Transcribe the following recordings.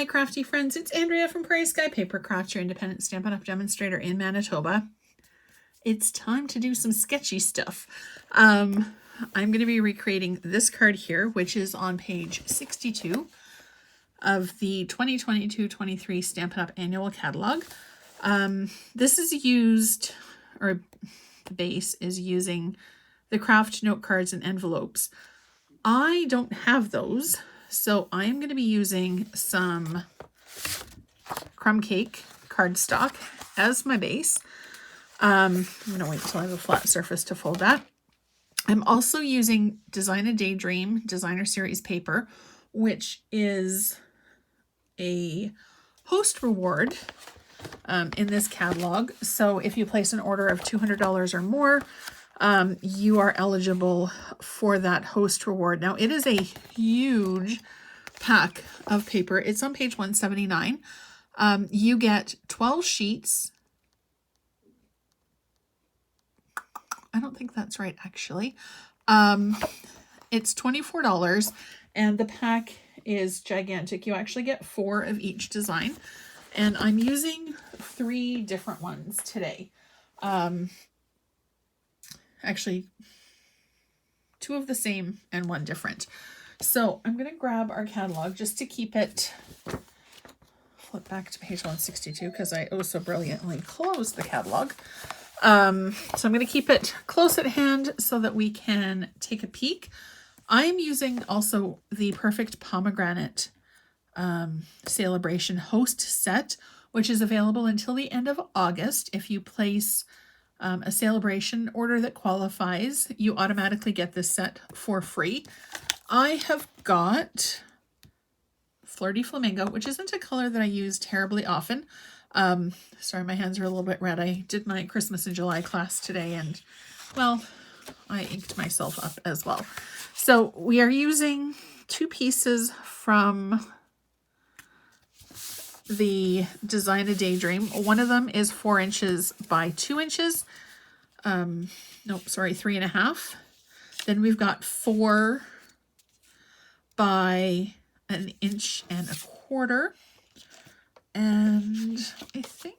my crafty friends, it's Andrea from Prairie Sky Paper Craft, your independent Stampin' Up! Demonstrator in Manitoba. It's time to do some sketchy stuff. I'm going to be recreating this card here, which is on page 62 of the 2022-23 Stampin' Up! Annual Catalog. This is used, or the base is using the craft note cards and envelopes. I don't have those, so I'm going to be using some crumb cake cardstock as my base. I'm going to wait until I have a flat surface to fold that. I'm also using Design a Daydream Designer Series paper, which is a host reward in this catalog. So if you place an order of $200 or more, you are eligible for that host reward. Now, it is a huge pack of paper. It's on page 179. You get 12 sheets. I don't think that's right, actually. It's $24, and the pack is gigantic. You actually get 4 of each design, and I'm using 3 different ones today. Actually, 2 of the same and 1 different. So I'm going to grab our catalog just to keep it, flip back to page 162 because I oh so brilliantly closed the catalog. So I'm going to keep it close at hand so that we can take a peek. I'm using also the Perfect Pomegranate Celebration Host Set, which is available until the end of August. If you place a celebration order that qualifies, you automatically get this set for free. I have got Flirty Flamingo, which isn't a color that I use terribly often. Sorry, my hands are a little bit red. I did my Christmas in July class today, and, well, I inked myself up as well. So we are using 2 pieces from the Design a Daydream. One of them is 4 inches by 2 inches. Nope, sorry, 3.5. Then we've got 4 by 1.25 inches. And I think,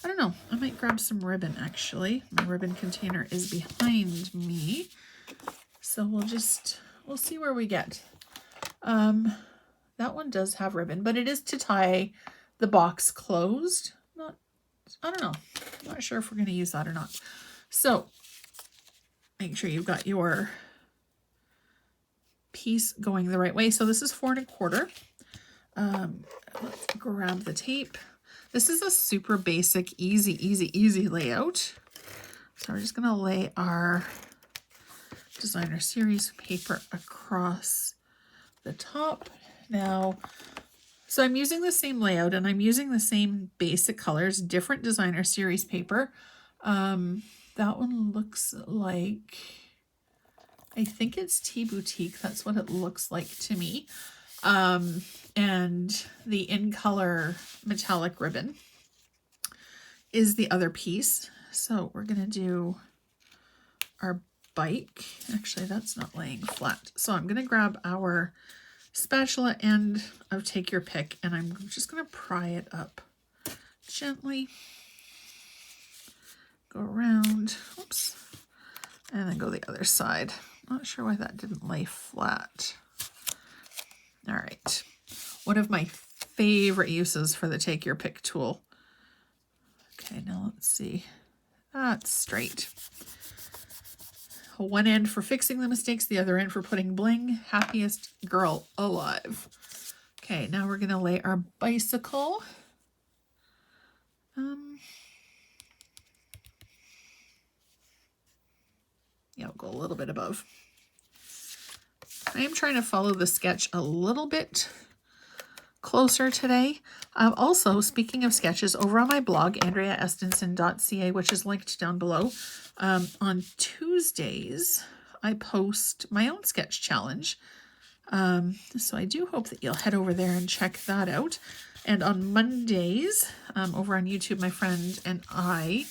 I don't know, I might grab some ribbon actually. My ribbon container is behind me. So we'll see where we get. That one does have ribbon, but it is to tie the box closed. I don't know. I'm not sure if we're going to use that or not. So make sure you've got your piece going the right way. So this is 4.25. Let's grab the tape. This is a super basic, easy layout. So we're just going to lay our Designer Series paper across the top. Now, so I'm using the same layout and I'm using the same basic colors, different Designer Series paper. That one looks like, I think it's Tea Boutique. That's what it looks like to me. And the In Color metallic ribbon is the other piece. So we're going to do our bike. Actually, that's not laying flat. So I'm going to grab our spatula end of Take Your Pick, and I'm just going to pry it up gently. Go around. Oops. And then go the other side. Not sure why that didn't lay flat. All right. One of my favorite uses for the Take Your Pick tool. Okay, now let's see. That's straight. One end for fixing the mistakes, the other end for putting bling. Happiest girl alive. Okay, now we're going to lay our bicycle. Yeah, I'll go a little bit above. I am trying to follow the sketch a little bit closer today. Also, speaking of sketches, over on my blog, andreaestenson.ca, which is linked down below, on Tuesdays, I post my own sketch challenge. So I do hope that you'll head over there and check that out. And on Mondays, over on YouTube, my friend and I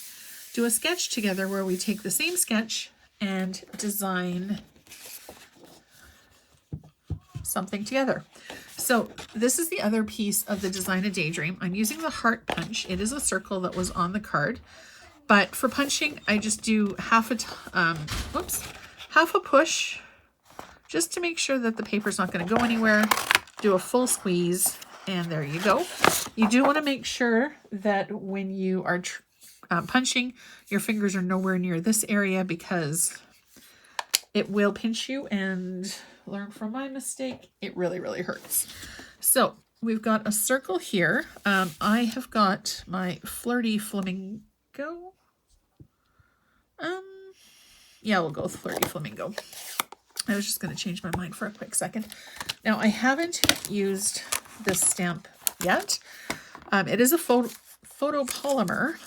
do a sketch together where we take the same sketch and design something together. So this is the other piece of the design of Daydream. I'm using the heart punch. It is a circle that was on the card, but for punching, I just do half a push, just to make sure that the paper's not going to go anywhere. Do a full squeeze, and there you go. You do want to make sure that when you are punching, your fingers are nowhere near this area, because it will pinch you, and learn from my mistake, it really, really hurts. So we've got a circle here. I have got my Flirty Flamingo. Yeah, we'll go with Flirty Flamingo. I was just going to change my mind for a quick second. Now, I haven't used this stamp yet. It is a photopolymer.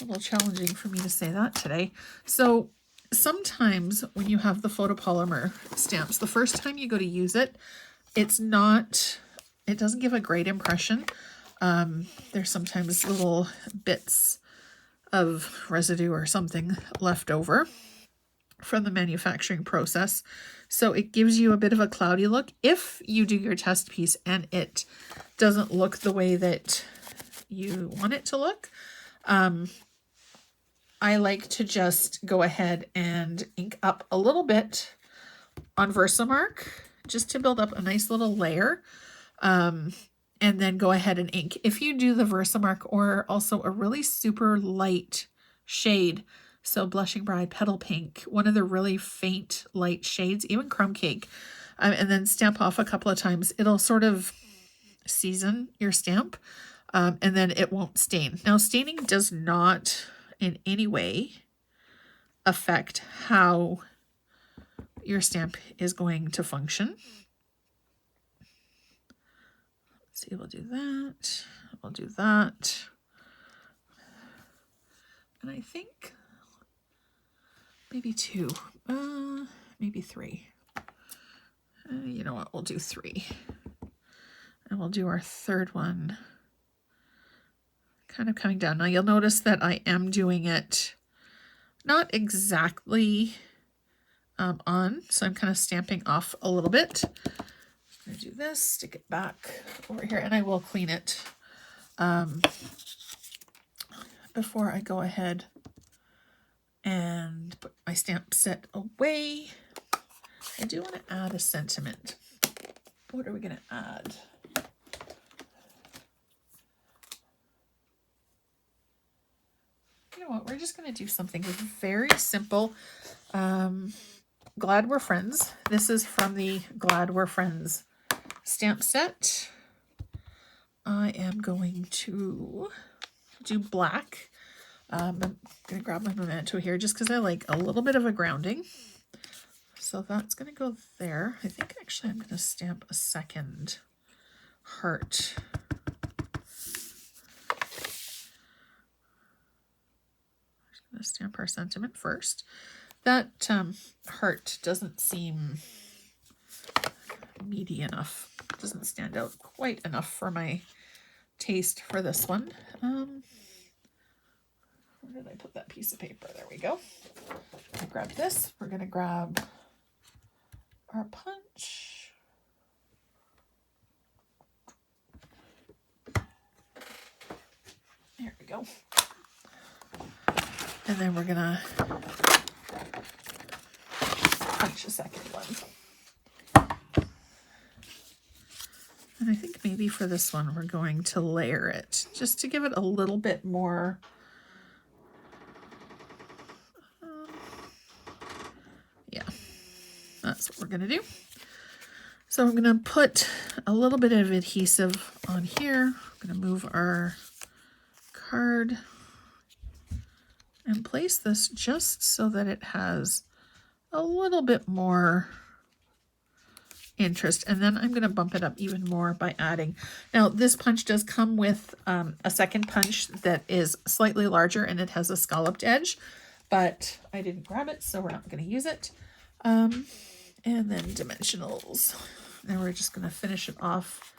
A little challenging for me to say that today. So sometimes when you have the photopolymer stamps, the first time you go to use it, it doesn't give a great impression. There's sometimes little bits of residue or something left over from the manufacturing process. So it gives you a bit of a cloudy look. If you do your test piece and it doesn't look the way that you want it to look, I like to just go ahead and ink up a little bit on Versamark, just to build up a nice little layer, and then go ahead and ink. If you do the Versamark or also a really super light shade, so Blushing Bride, Petal Pink, one of the really faint light shades, even Crumb Cake, and then stamp off a couple of times, it'll sort of season your stamp, and then it won't stain. Now, staining does not in any way affect how your stamp is going to function. Let's see, we'll do that. We'll do that. And I think maybe 2, maybe 3. You know what? We'll do 3. And we'll do our third one kind of coming down. Now you'll notice that I am doing it not exactly on, so I'm kind of stamping off a little bit. I'm going to do this, stick it back over here, and I will clean it before I go ahead and put my stamp set away. I do want to add a sentiment. What are we going to add? You know what? We're just going to do something very simple. Glad We're Friends. This is from the Glad We're Friends stamp set. I am going to do black. I'm going to grab my memento here just because I like a little bit of a grounding. So that's going to go there. I think actually I'm going to stamp a second heart. I'm going to stamp our sentiment first. That heart doesn't seem meaty enough. It doesn't stand out quite enough for my taste for this one. Where did I put that piece of paper? There we go. I grab this. We're going to grab our punch. There we go. And then we're going to punch a second one. And I think maybe for this one, we're going to layer it just to give it a little bit more. Yeah, that's what we're going to do. So I'm going to put a little bit of adhesive on here. I'm going to move our card and place this just so that it has a little bit more interest, and then I'm going to bump it up even more by adding. Now this punch does come with a second punch that is slightly larger and it has a scalloped edge, but I didn't grab it, so we're not going to use it. And then dimensionals. Now we're just going to finish it off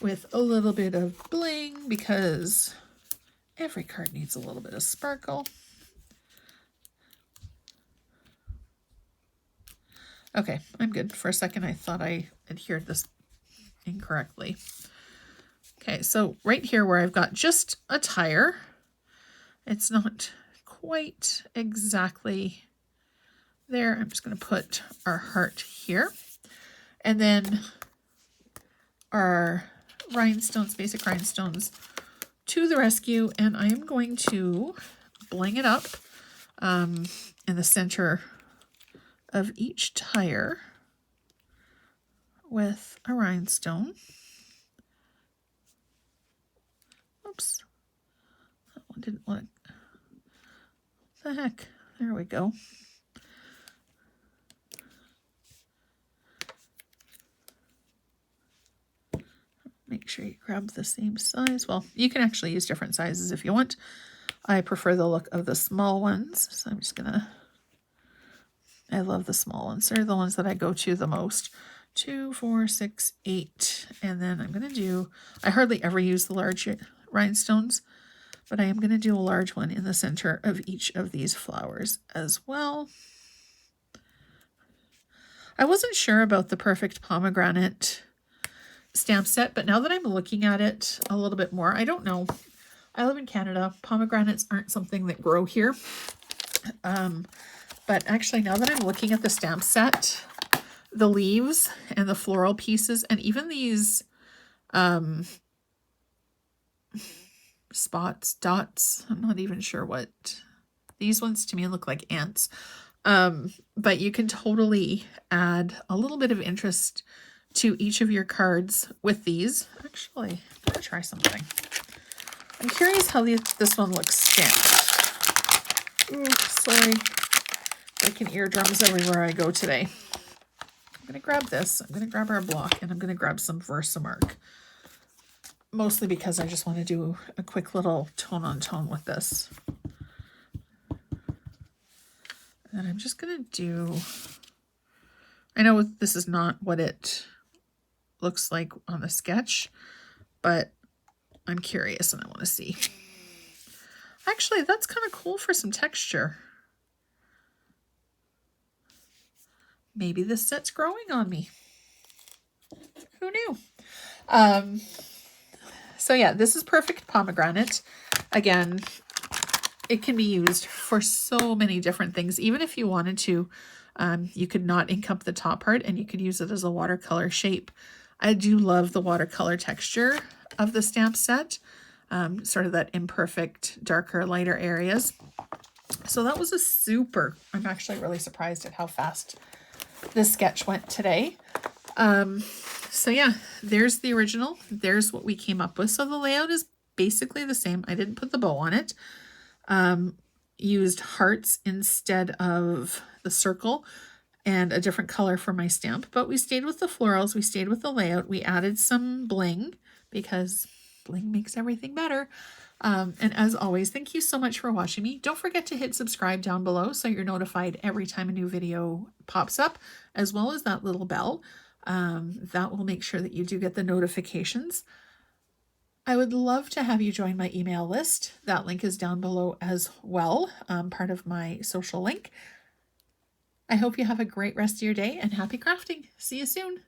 with a little bit of bling because every card needs a little bit of sparkle. Okay, I'm good. For a second, I thought I adhered this incorrectly. Okay, so right here where I've got just a tire, it's not quite exactly there. I'm just going to put our heart here. And then our rhinestones, basic rhinestones to the rescue. And I am going to bling it up in the center of each tire with a rhinestone. Oops, that one didn't want it. What the heck? There we go. Make sure you grab the same size. Well, you can actually use different sizes if you want. I prefer the look of the small ones, so I'm just gonna, I love the small ones. They're the ones that I go to the most. 2, 4, 6, 8. And then I'm gonna do, I hardly ever use the large rhinestones, but I am gonna do a large one in the center of each of these flowers as well. I wasn't sure about the Perfect Pomegranate stamp set, but now that I'm looking at it a little bit more, I don't know. I live in Canada. Pomegranates aren't something that grow here. But actually, now that I'm looking at the stamp set, the leaves and the floral pieces, and even these spots, dots, I'm not even sure what, these ones to me look like ants. But you can totally add a little bit of interest to each of your cards with these. Actually, I'm going to try something. I'm curious how this one looks stamped. Ooh, sorry. Breaking eardrums everywhere I go today. I'm going to grab this. I'm going to grab our block, and I'm going to grab some Versamark. Mostly because I just want to do a quick little tone-on-tone with this. And I'm just going to do... I know this is not what it looks like on the sketch, but I'm curious and I want to see. Actually, that's kind of cool for some texture. Maybe this set's growing on me. Who knew? So yeah, this is Perfect Pomegranate. Again, it can be used for so many different things. Even if you wanted to, you could not ink up the top part and you could use it as a watercolor shape. I do love the watercolor texture of the stamp set, sort of that imperfect, darker, lighter areas. So that was a super, I'm actually really surprised at how fast this sketch went today. So yeah, there's the original. There's what we came up with. So the layout is basically the same. I didn't put the bow on it. Used hearts instead of the circle and a different color for my stamp, but we stayed with the florals. We stayed with the layout. We added some bling because bling makes everything better. And as always, thank you so much for watching me. Don't forget to hit subscribe down below so you're notified every time a new video pops up, as well as that little bell. That will make sure that you do get the notifications. I would love to have you join my email list. That link is down below as well, part of my social link. I hope you have a great rest of your day and happy crafting. See you soon.